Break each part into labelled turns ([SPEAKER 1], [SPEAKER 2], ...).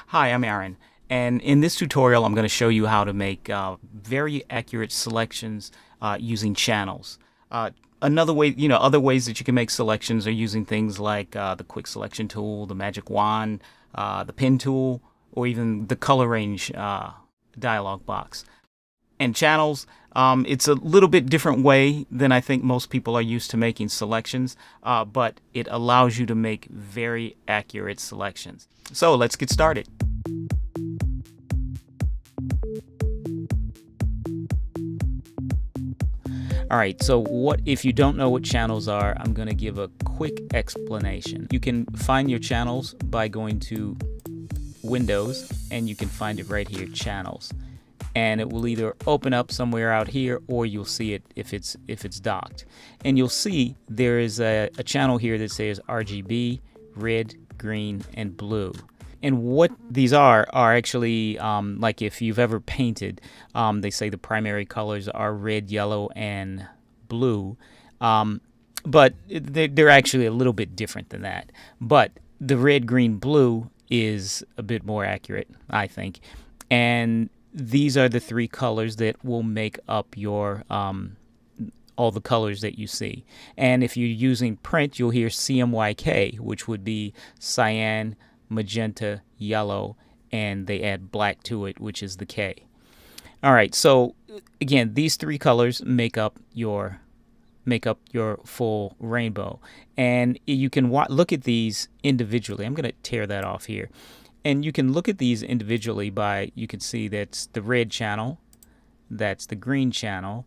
[SPEAKER 1] Hi, I'm Aaron, and in this tutorial I'm going to show you how to make very accurate selections using channels. Another way, other ways that you can make selections are using things like the quick selection tool, the magic wand, the pen tool, or even the color range dialog box. And channels, it's a little bit different way than I think most people are used to making selections, but it allows you to make very accurate selections. So let's get started. Alright, so what if you don't know what channels are, I'm going to give a quick explanation. You can find your channels by going to Windows, and you can find it right here, Channels. And it will either open up somewhere out here, or you'll see it if it's docked. And you'll see there is a channel here that says RGB, red, green, and blue. And what these are actually like if you've ever painted, they say the primary colors are red, yellow, and blue. But they're actually a little bit different than that. But the red, green, blue is a bit more accurate, I think. And these are the three colors that will make up your all the colors that you see. And if you're using print, you'll hear CMYK, which would be cyan, magenta, yellow, and they add black to it, which is the K. All right, so again, these three colors make up your full rainbow, and you can look at these individually. I'm going to tear that off here. And you can look at these individually by, you can see that's the red channel, that's the green channel,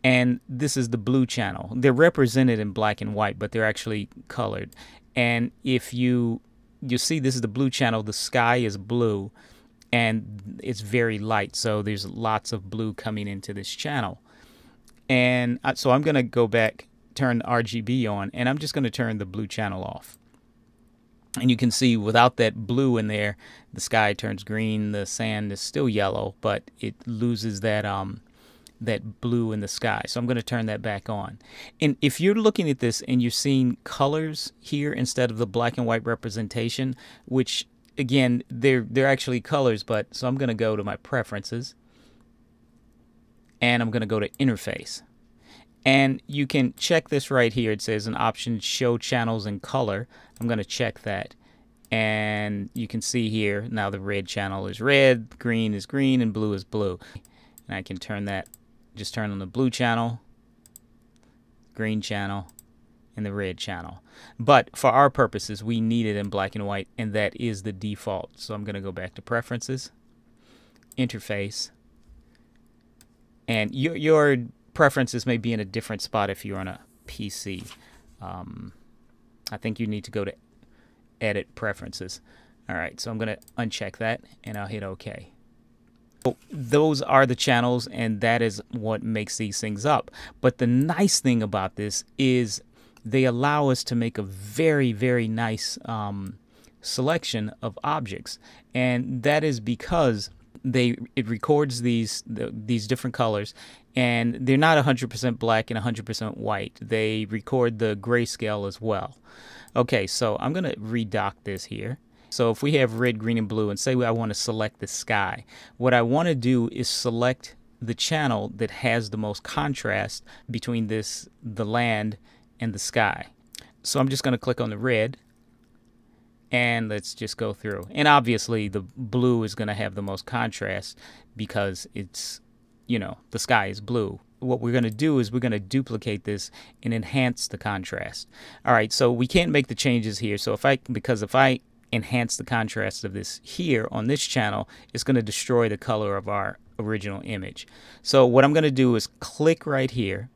[SPEAKER 1] and this is the blue channel. They're represented in black and white, but they're actually colored. And if you see, this is the blue channel, the sky is blue, and it's very light, so there's lots of blue coming into this channel. And so I'm going to go back, turn RGB on, and I'm just going to turn the blue channel off. And you can see without that blue in there, the sky turns green, the sand is still yellow, but it loses that that blue in the sky. So I'm going to turn that back on. And if you're looking at this and you're seeing colors here instead of the black and white representation, which again, they're actually colors, but so I'm going to go to my preferences, and I'm going to go to interface. And you can check this right here. It says an option, show channels in color. I'm going to check that. And you can see here, now the red channel is red, green is green, and blue is blue. And I can turn that, just turn on the blue channel, green channel, and the red channel. But for our purposes, we need it in black and white, and that is the default. So I'm going to go back to preferences, interface, and your preferences may be in a different spot if you're on a PC. I think you need to go to edit preferences. Alright, so I'm going to uncheck that, and I'll hit OK. So those are the channels, and that is what makes these things up. But the nice thing about this is they allow us to make a very, very nice selection of objects. And that is because it records these different colors, and they're not 100% black and 100% white. They record the grayscale as well. Okay, so I'm going to redock this here. So if we have red, green, and blue, and say I want to select the sky, what I want to do is select the channel that has the most contrast between the land and the sky. So I'm just going to click on the red, and let's just go through. And obviously the blue is going to have the most contrast because it's, the sky is blue. What we're going to do is we're going to duplicate this and enhance the contrast. All right, so we can't make the changes here. So if I enhance the contrast of this here on this channel, it's going to destroy the color of our original image. So what I'm going to do is click right here,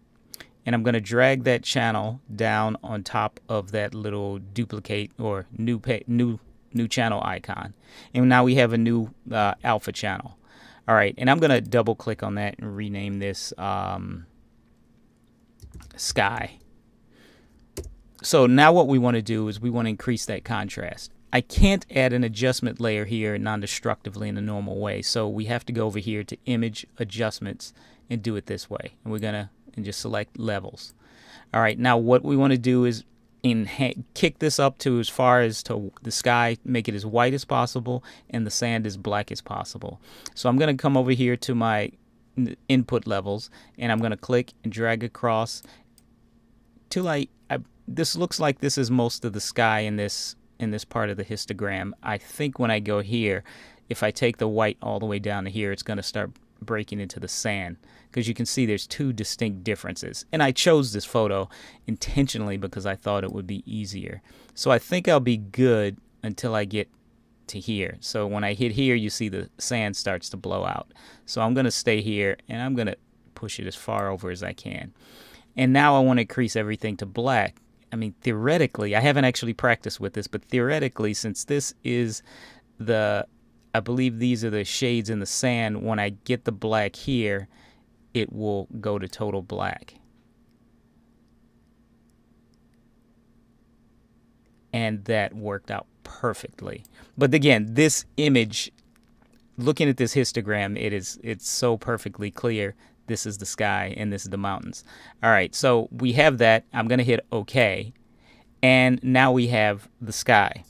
[SPEAKER 1] and I'm going to drag that channel down on top of that little duplicate or new channel icon. And now we have a new alpha channel. All right, and I'm going to double click on that and rename this sky. So now what we want to do is we want to increase that contrast. I can't add an adjustment layer here non-destructively in the normal way, so we have to go over here to image adjustments and do it this way. And we're going to just select levels. All right, now what we want to do is kick this up to as far as to the sky, make it as white as possible, and the sand as black as possible. So I'm going to come over here to my input levels, and I'm going to click and drag across till this looks like this is most of the sky in this part of the histogram. I think when I go here, if I take the white all the way down to here, it's going to start breaking into the sand, because you can see there's two distinct differences. And I chose this photo intentionally because I thought it would be easier. So I think I'll be good until I get to here. So when I hit here, you see the sand starts to blow out. So I'm going to stay here, and I'm going to push it as far over as I can. And now I want to increase everything to black. I mean, theoretically, I haven't actually practiced with this, but theoretically, since this is I believe these are the shades in the sand, when I get the black here, it will go to total black. And that worked out perfectly. But again, this image, looking at this histogram, it's so perfectly clear. This is the sky and this is the mountains. All right, so we have that. I'm going to hit OK. And now we have the sky.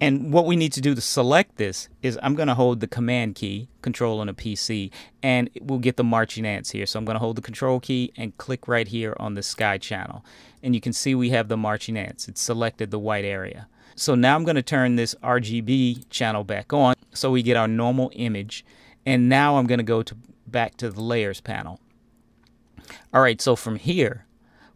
[SPEAKER 1] And what we need to do to select this is I'm going to hold the command key, control on a PC, and we'll get the marching ants here. So I'm going to hold the control key and click right here on the sky channel. And you can see we have the marching ants. It's selected the white area. So now I'm going to turn this RGB channel back on so we get our normal image. And now I'm going to go back to the layers panel. All right, so from here,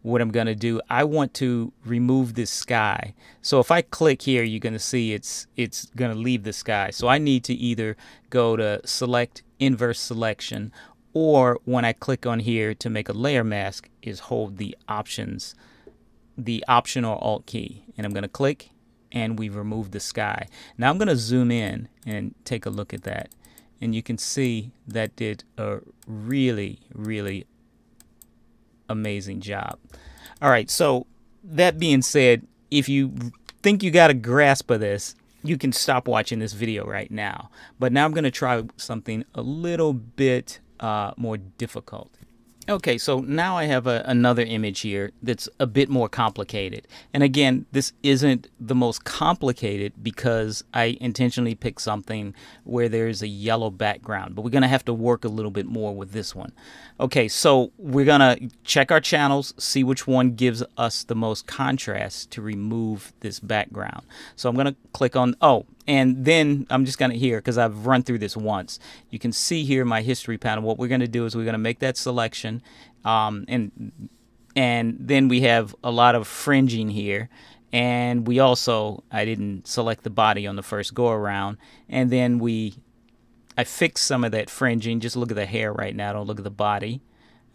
[SPEAKER 1] what I'm going to do, I want to remove this sky. So if I click here, you're going to see it's going to leave the sky. So I need to either go to select inverse selection, or when I click on here to make a layer mask, is hold the Option or Alt key. And I'm going to click, and we've removed the sky. Now I'm going to zoom in and take a look at that. And you can see that did a really, really amazing job. All right, so that being said, if you think you got a grasp of this, you can stop watching this video right now. But now I'm going to try something a little bit more difficult. Okay, so now I have another image here that's a bit more complicated. And again, this isn't the most complicated because I intentionally picked something where there's a yellow background. But we're going to have to work a little bit more with this one. Okay, so we're going to check our channels, see which one gives us the most contrast to remove this background. So I'm going to click on, and then I'm just going to here, because I've run through this once. You can see here my history panel. What we're going to do is we're going to make that selection. And then we have a lot of fringing here. And we also, I didn't select the body on the first go around. And then I fixed some of that fringing. Just look at the hair right now. Don't look at the body.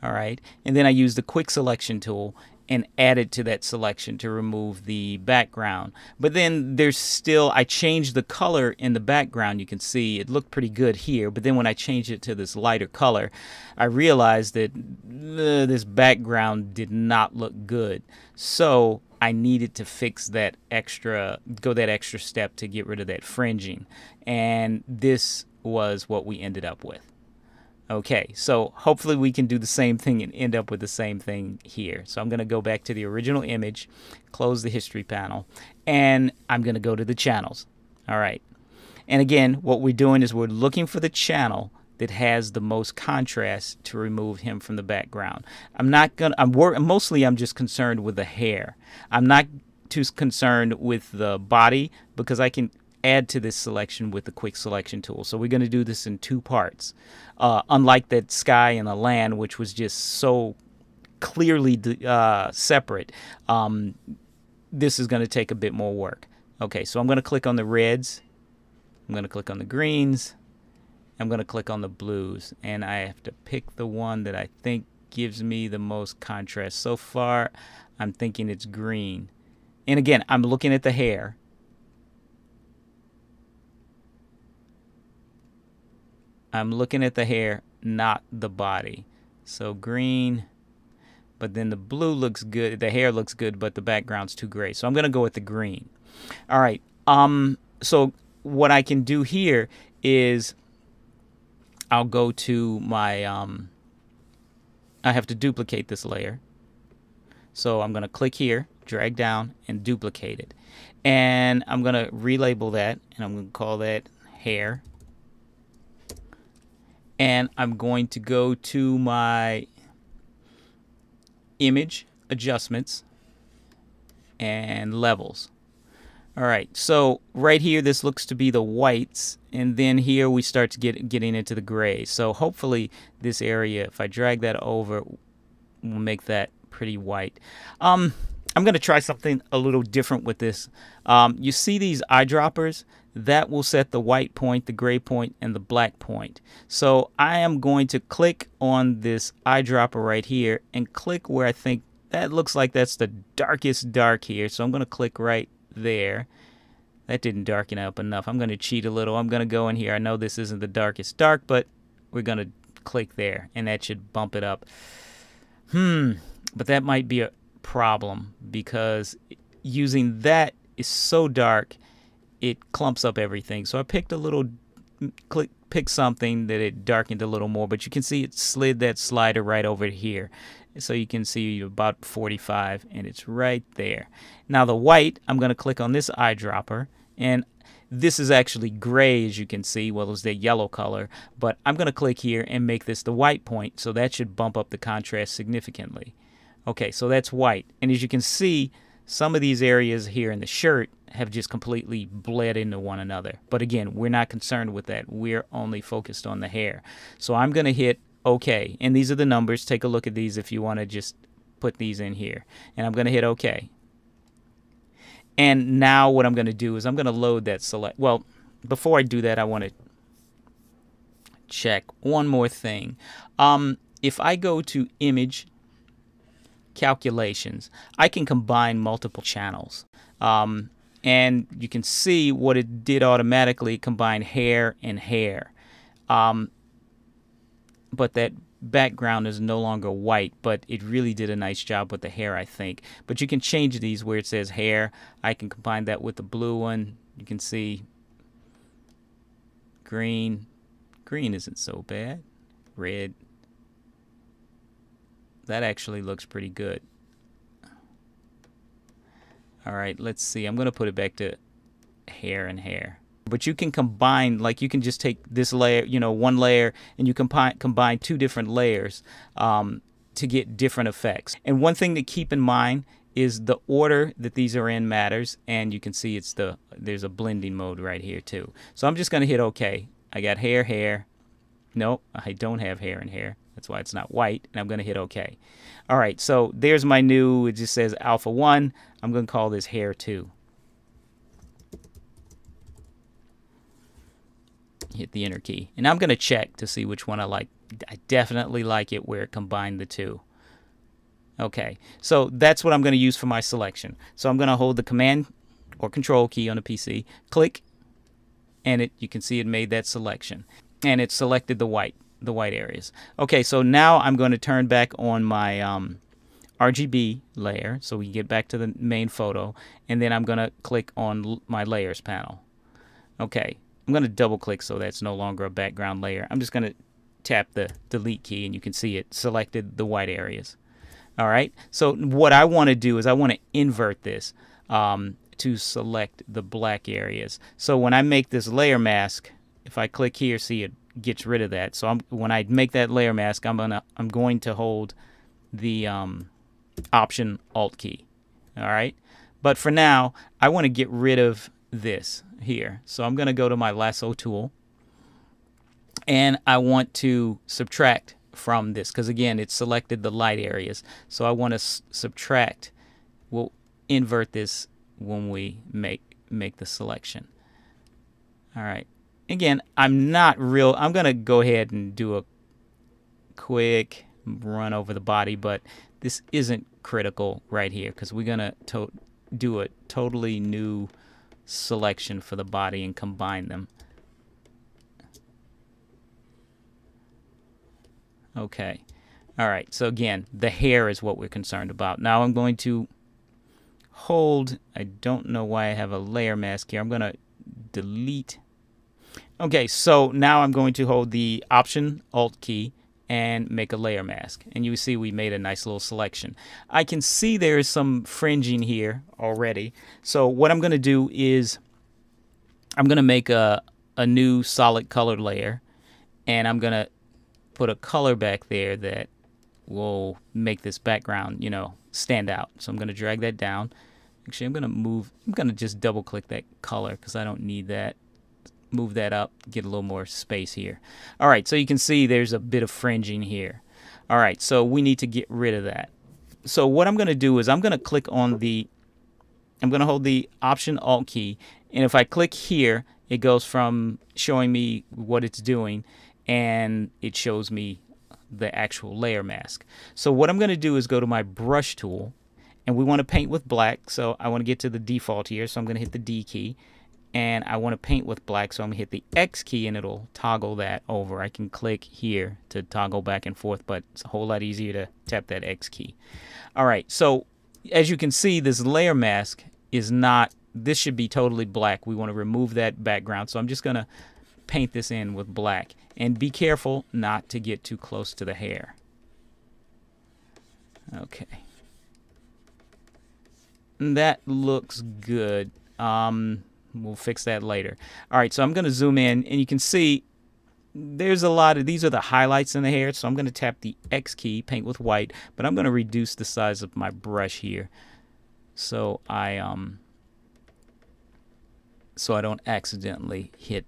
[SPEAKER 1] All right. And then I used the quick selection tool and added to that selection to remove the background. But then there's still, I changed the color in the background. You can see it looked pretty good here, but then when I changed it to this lighter color, I realized that this background did not look good. So I needed to fix that go that extra step to get rid of that fringing. And this was what we ended up with. Okay, so hopefully we can do the same thing and end up with the same thing here. So I'm going to go back to the original image, close the history panel, and I'm going to go to the channels. All right. And again, what we're doing is we're looking for the channel that has the most contrast to remove him from the background. Mostly I'm just concerned with the hair. I'm not too concerned with the body because I can add to this selection with the quick selection tool. So we're going to do this in two parts. Unlike that sky and the land, which was just so clearly separate, this is going to take a bit more work. Okay, so I'm going to click on the reds. I'm going to click on the greens. I'm going to click on the blues. And I have to pick the one that I think gives me the most contrast. So far, I'm thinking it's green. And again, I'm looking at the hair. I'm looking at the hair, not the body. So green, but then the blue looks good. The hair looks good, but the background's too gray. So I'm going to go with the green. All right. So what I can do here is I'll go to my, I have to duplicate this layer. So I'm going to click here, drag down, and duplicate it. And I'm going to relabel that, and I'm going to call that hair. And I'm going to go to my image adjustments and levels. All right, so right here this looks to be the whites, and then here we start to getting into the gray. So hopefully this area, if I drag that over, will make that pretty white. I'm going to try something a little different with this. You see these eyedroppers? That will set the white point, the gray point, and the black point. So I am going to click on this eyedropper right here and click where I think that looks like that's the darkest dark here. So I'm going to click right there. That didn't darken up enough. I'm going to cheat a little. I'm going to go in here. I know this isn't the darkest dark, but we're going to click there, and that should bump it up. But that might be a problem because using that is so dark, it clumps up everything. So I picked a little, pick something that it darkened a little more, but you can see it slid that slider right over here. So you can see about 45, and it's right there. Now the white, I'm going to click on this eyedropper, and this is actually gray, as you can see. Well, it's the yellow color, but I'm going to click here and make this the white point, so that should bump up the contrast significantly. Okay, so that's white, and as you can see, some of these areas here in the shirt have just completely bled into one another. But again, we're not concerned with that. We're only focused on the hair. So I'm going to hit OK, and these are the numbers. Take a look at these if you want to just put these in here. And I'm going to hit OK. And now what I'm going to do is I'm going to load that select. Well, before I do that, I want to check one more thing. If I go to Image Calculations, I can combine multiple channels. And you can see what it did automatically, combine hair and hair. But that background is no longer white, but it really did a nice job with the hair, I think. But you can change these where it says hair. I can combine that with the blue one. You can see green. Green isn't so bad. Red. That actually looks pretty good. All right, let's see. I'm going to put it back to hair and hair. But you can combine, like you can just take this layer, one layer, and you combine two different layers to get different effects. And one thing to keep in mind is the order that these are in matters, and you can see there's a blending mode right here too. So I'm just going to hit OK. I got hair, hair. Nope, I don't have hair and hair. That's why it's not white, and I'm going to hit OK. All right, so there's my new, it just says Alpha 1. I'm going to call this hair 2. Hit the enter key. And I'm going to check to see which one I like. I definitely like it where it combined the two. Okay, so that's what I'm going to use for my selection. So I'm going to hold the Command or Control key on the PC, click, and you can see it made that selection. And it selected the white areas. Okay, so now I'm going to turn back on my RGB layer so we can get back to the main photo, and then I'm going to click on my layers panel. Okay, I'm going to double click so that's no longer a background layer. I'm just going to tap the delete key, and you can see it selected the white areas. All right, so what I want to do is I want to invert this to select the black areas. So when I make this layer mask, if I click here, see it gets rid of that. So when I make that layer mask, I'm going to hold the Option Alt key. All right, but for now, I want to get rid of this here. So I'm going to go to my lasso tool, and I want to subtract from this because again, it selected the light areas. So I want to subtract. We'll invert this when we make the selection. All right. Again, I'm going to go ahead and do a quick run over the body, but this isn't critical right here because we're going to do a totally new selection for the body and combine them. Okay. All right. So again, the hair is what we're concerned about. Now I'm going to hold, I don't know why I have a layer mask here. I'm going to delete. Okay, so now I'm going to hold the Option Alt key and make a layer mask. And you see we made a nice little selection. I can see there is some fringing here already. So what I'm going to do is I'm going to make a new solid color layer, and I'm going to put a color back there that will make this background, you know, stand out. So I'm going to drag that down. Actually, I'm going to just double click that color because I don't need that. Move that up, get a little more space here. All right, so you can see there's a bit of fringing here. All right, so we need to get rid of that. So what I'm going to do is I'm going to click on I'm going to hold the Option Alt key, and if I click here, it goes from showing me what it's doing, and it shows me the actual layer mask. So what I'm going to do is go to my brush tool, and we want to paint with black, so I want to get to the default here, so I'm going to hit the D key. And I want to paint with black, so I'm going to hit the X key and it'll toggle that over. I can click here to toggle back and forth, but it's a whole lot easier to tap that X key. Alright, so as you can see, this layer mask is not, this should be totally black. We want to remove that background, so I'm just going to paint this in with black. And be careful not to get too close to the hair. Okay. And that looks good. We'll fix that later. All right, so I'm going to zoom in, and you can see there's a lot of, these are the highlights in the hair, so I'm going to tap the X key, paint with white, but I'm going to reduce the size of my brush here so I don't accidentally hit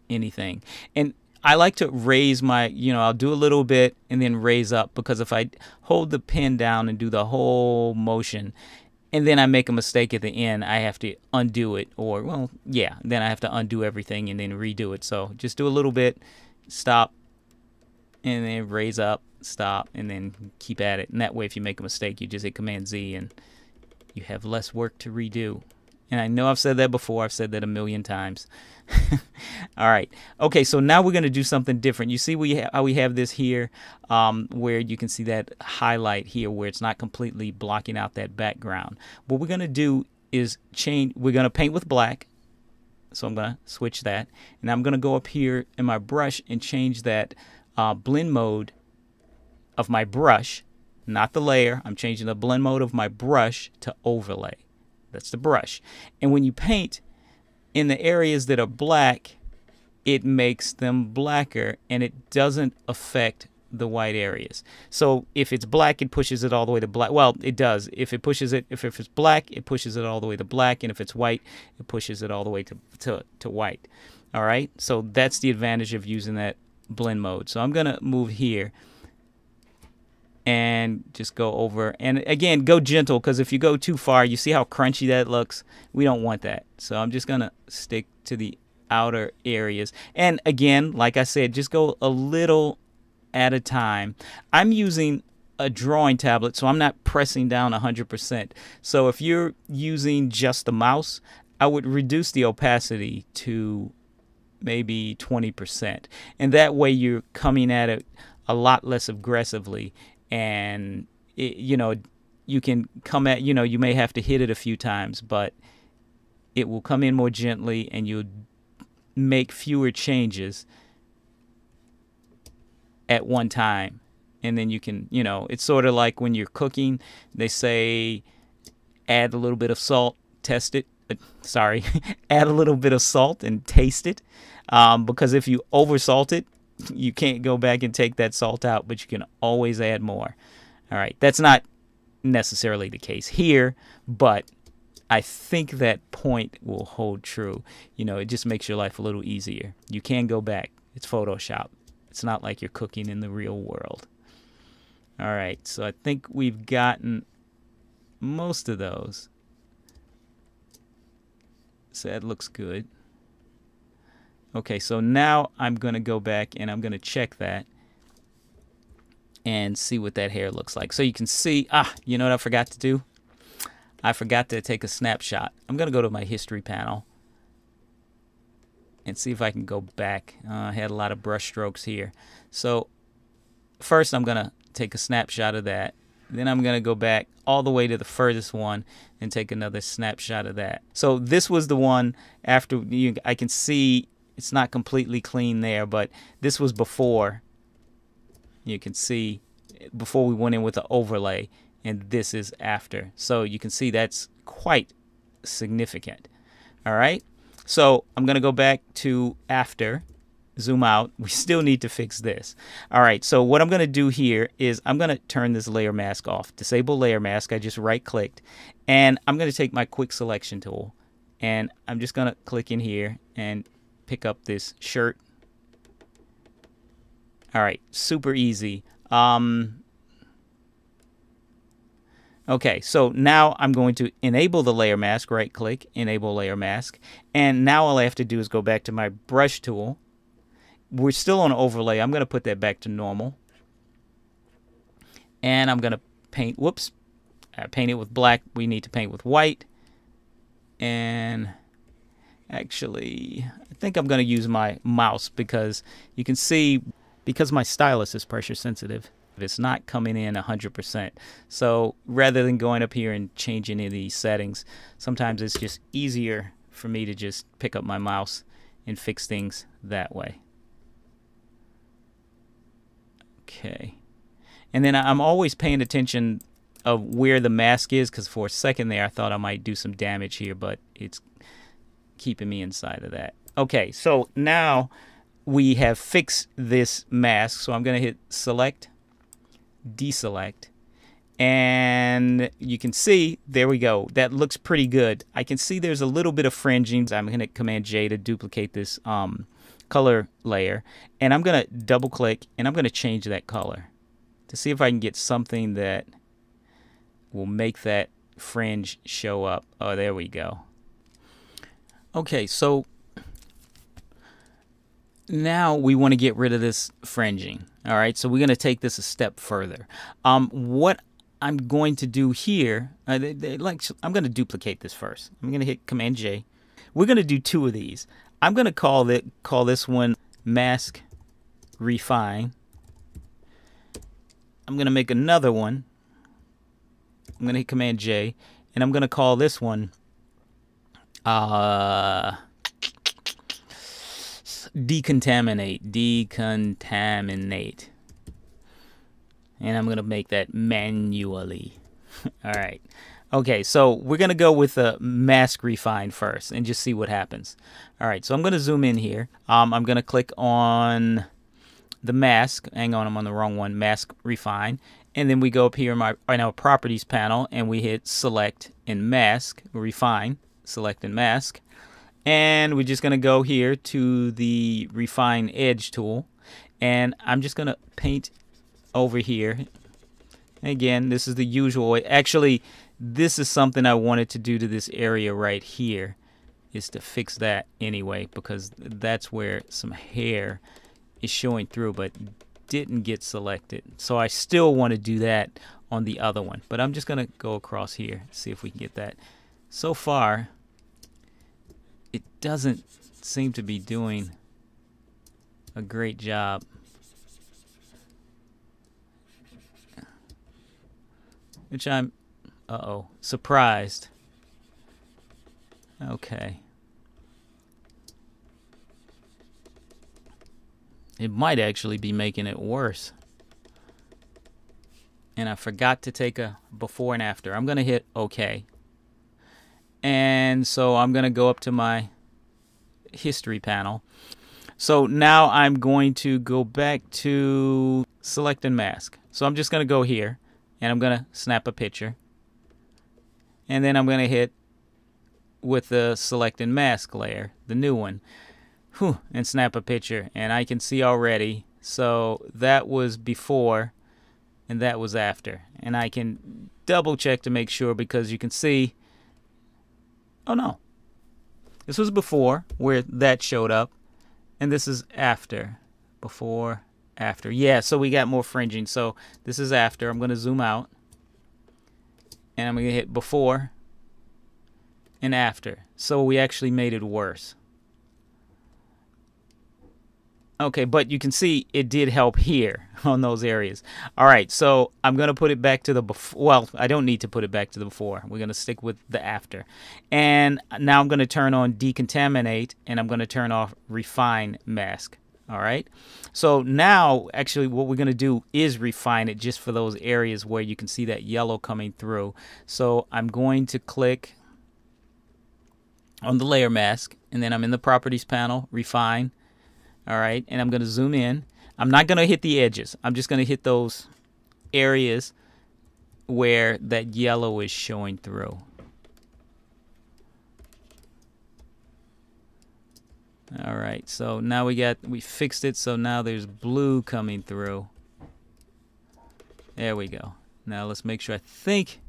[SPEAKER 1] anything. And I like to raise my, you know, I'll do a little bit and then raise up, because if I hold the pen down and do the whole motion, and then I make a mistake at the end, I have to undo it, or, well, yeah, then I have to undo everything and then redo it. So just do a little bit, stop, and then raise up, stop, and then keep at it. And that way, if you make a mistake, you just hit Command Z, and you have less work to redo. And I know I've said that before. I've said that a million times. All right. Okay, so now we're going to do something different. You see how we have this here, where you can see that highlight here where it's not completely blocking out that background. What we're going to do is we're going to paint with black. So I'm going to switch that. And I'm going to go up here in my brush and change that blend mode of my brush, not the layer. I'm changing the blend mode of my brush to overlay. That's the brush. And when you paint in the areas that are black, it makes them blacker, and it doesn't affect the white areas. So if it's black, it pushes it all the way to black. Well, it does. If it's black, it pushes it all the way to black, and if it's white, it pushes it all the way to white. All right? So that's the advantage of using that blend mode. So I'm going to move here and just go over, and again, go gentle, because if you go too far, you see how crunchy that looks. We don't want that. So I'm just gonna stick to the outer areas, and again, like I said, just go a little at a time. I'm using a drawing tablet, so I'm not pressing down 100%. So if you're using just the mouse, I would reduce the opacity to maybe 20%, and that way you're coming at it a lot less aggressively. And you know, you can come at, you know, you may have to hit it a few times, but it will come in more gently, and you'll make fewer changes at one time. And then you can, you know, it's sort of like when you're cooking, they say add a little bit of salt, test it. Sorry, add a little bit of salt and taste it, because if you over salt it, you can't go back and take that salt out, but you can always add more. All right, that's not necessarily the case here, but I think that point will hold true. You know, it just makes your life a little easier. You can go back. It's Photoshop. It's not like you're cooking in the real world. All right, so I think we've gotten most of those. So that looks good. Okay, so now I'm going to go back and I'm going to check that and see what that hair looks like. So you can see, you know what I forgot to do? I forgot to take a snapshot. I'm going to go to my history panel and see if I can go back. I had a lot of brush strokes here. So first I'm going to take a snapshot of that. Then I'm going to go back all the way to the furthest one and take another snapshot of that. So this was the one after I can see it's not completely clean there, but this was before You can see before we went in with the overlay, and this is after. So you can see that's quite significant. All right, so I'm going to go back to after, zoom out. We still need to fix this. All right, so what I'm going to do here is I'm going to turn this layer mask off. Disable layer mask. I just right clicked, and I'm going to take my quick selection tool, and I'm just going to click in here and pick up this shirt. All right, super easy. Okay, so now I'm going to enable the layer mask, right click, enable layer mask, and now all I have to do is go back to my brush tool. We're still on overlay. I'm going to put that back to normal, and I'm going to paint, whoops, I paint it with black. We need to paint with white, and actually I think I'm going to use my mouse because you can see, because my stylus is pressure sensitive, it's not coming in 100%. So rather than going up here and changing any of these settings, sometimes it's just easier for me to just pick up my mouse and fix things that way. Okay. And then I'm always paying attention of where the mask is, because for a second there I thought I might do some damage here, but it's keeping me inside of that. Okay, so now we have fixed this mask, so I'm going to hit select, deselect, and you can see, there we go, that looks pretty good. I can see there's a little bit of fringing. I'm going to Command J to duplicate this color layer, and I'm going to double click, and I'm going to change that color to see if I can get something that will make that fringe show up. Oh, there we go. Okay, so now we want to get rid of this fringing. All right, so we're going to take this a step further. What I'm going to do here, I'm going to duplicate this first. I'm going to hit Command J. We're going to do two of these. I'm going to call this one Mask Refine. I'm going to make another one. I'm going to hit Command J, and I'm going to call this one Decontaminate. And I'm going to make that manually. All right. Okay, so we're going to go with the Mask Refine first and just see what happens. All right, so I'm going to zoom in here. I'm going to click on the mask. Hang on, I'm on the wrong one. Mask Refine. And then we go up here in our Properties panel, and we hit Select and Mask, Refine, Select and Mask. And we're just going to go here to the Refine Edge tool, and I'm just going to paint over here. Again, this is the usual way. Actually, this is something I wanted to do to this area right here, is to fix that anyway, because that's where some hair is showing through but didn't get selected. So I still want to do that on the other one, but I'm just going to go across here, see if we can get that. So far, it doesn't seem to be doing a great job. Which I'm, surprised. Okay. It might actually be making it worse. And I forgot to take a before and after. I'm going to hit OK. And so I'm going to go up to my history panel. So now I'm going to go back to select and mask. So I'm just going to go here, and I'm going to snap a picture. And then I'm going to hit with the select and mask layer, the new one, and snap a picture. And I can see already, so that was before and that was after. And I can double check to make sure, because you can see, oh no, this was before where that showed up, and this is after. Before, after. Yeah, so we got more fringing. So this is after. I'm going to zoom out, and I'm going to hit before and after. So we actually made it worse. Okay, but you can see it did help here on those areas. All right, so I'm going to put it back to the before. Well, I don't need to put it back to the before. We're going to stick with the after. And now I'm going to turn on Decontaminate, and I'm going to turn off Refine Mask. All right. So now, actually, what we're going to do is refine it just for those areas where you can see that yellow coming through. So I'm going to click on the layer mask, and then I'm in the properties panel, refine. All right. And I'm going to zoom in. I'm not going to hit the edges. I'm just going to hit those areas where that yellow is showing through. All right, so now we fixed it, so now there's blue coming through. There we go. Now let's make sure. I think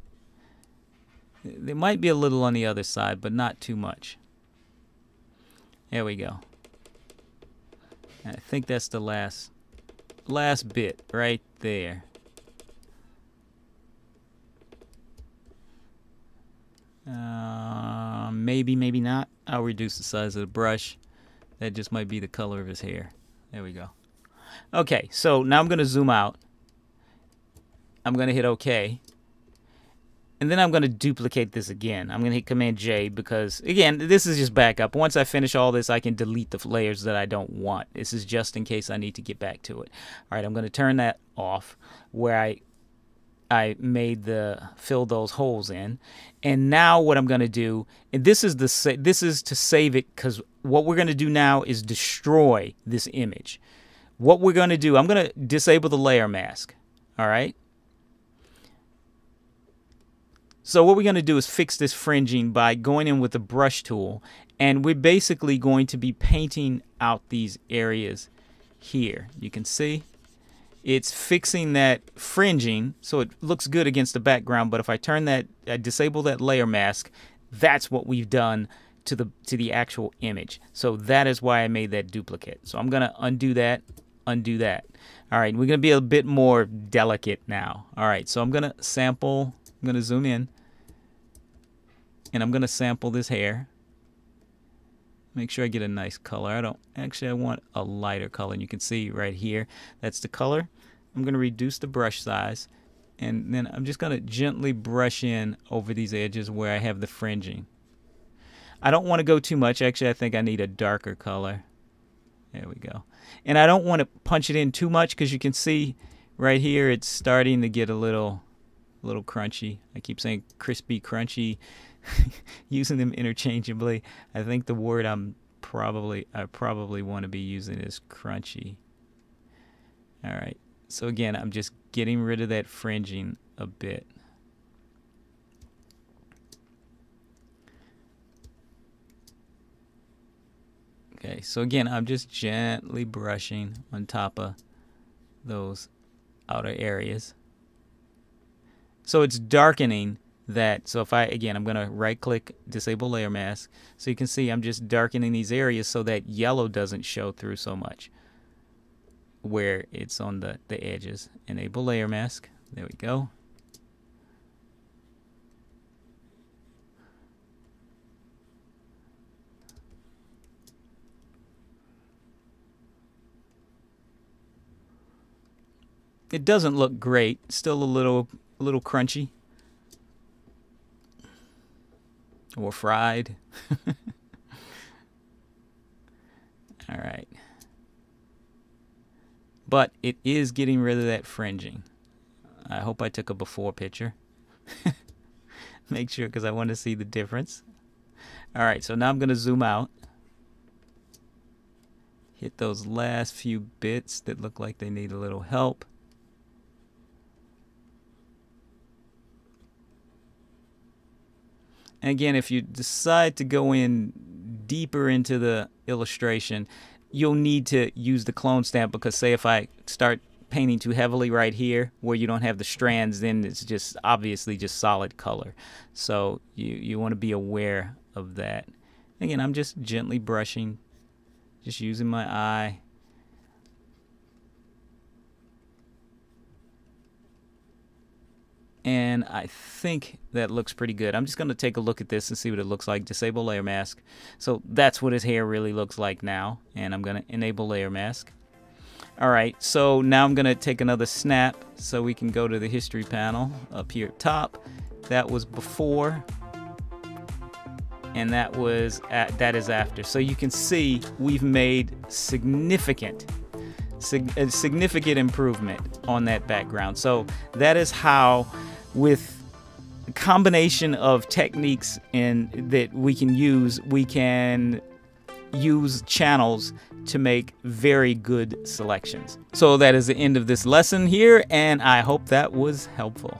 [SPEAKER 1] there might be a little on the other side, but not too much. There we go. I think that's the last bit right there. Maybe, maybe not. I'll reduce the size of the brush. That just might be the color of his hair. There we go. Okay, so now I'm going to zoom out. I'm going to hit OK. And then I'm going to duplicate this again. I'm going to hit Command J because, again, this is just backup. Once I finish all this, I can delete the layers that I don't want. This is just in case I need to get back to it. All right, I'm going to turn that off where I made fill those holes in. And now what I'm going to do, and this is to save it, because what we're going to do now is destroy this image. What we're going to do, I'm going to disable the layer mask. All right. So what we're going to do is fix this fringing by going in with the brush tool, and we're basically going to be painting out these areas here. You can see it's fixing that fringing so it looks good against the background, but if I turn that, I disable that layer mask, that's what we've done to the actual image. So that is why I made that duplicate. So I'm going to undo that. All right, we're going to be a bit more delicate now. All right, so I'm going to sample, I'm going to zoom in, and I'm going to sample this hair. Make sure I get a nice color. I want a lighter color. And you can see right here, that's the color. I'm going to reduce the brush size, and then I'm just going to gently brush in over these edges where I have the fringing. I don't want to go too much. Actually, I think I need a darker color. There we go. And I don't want to punch it in too much because you can see right here it's starting to get a little crunchy. I keep saying crispy, crunchy, using them interchangeably. I think the word I probably want to be using is crunchy. All right. So again, I'm just getting rid of that fringing a bit. Okay, so again, I'm just gently brushing on top of those outer areas. So it's darkening that. So if I'm going to right click, disable layer mask. So you can see I'm just darkening these areas so that yellow doesn't show through so much where it's on the edges. Enable layer mask. There we go. It doesn't look great. Still a little crunchy. Or fried. All right. But it is getting rid of that fringing. I hope I took a before picture. Make sure, because I want to see the difference. All right, so now I'm going to zoom out. Hit those last few bits that look like they need a little help. And again, if you decide to go in deeper into the illustration, you'll need to use the clone stamp, because say if I start painting too heavily right here where you don't have the strands, then it's just obviously just solid color. So you want to be aware of that. Again, I'm just gently brushing, just using my eye. And I think that looks pretty good. I'm just going to take a look at this and see what it looks like. Disable layer mask. So that's what his hair really looks like now. And I'm going to enable layer mask. All right, so now I'm going to take another snap so we can go to the history panel up here at top. That was before. and that is after. So you can see we've made significant improvement on that background. So that is how, with a combination of techniques that we can use channels to make very good selections. So that is the end of this lesson here, and I hope that was helpful.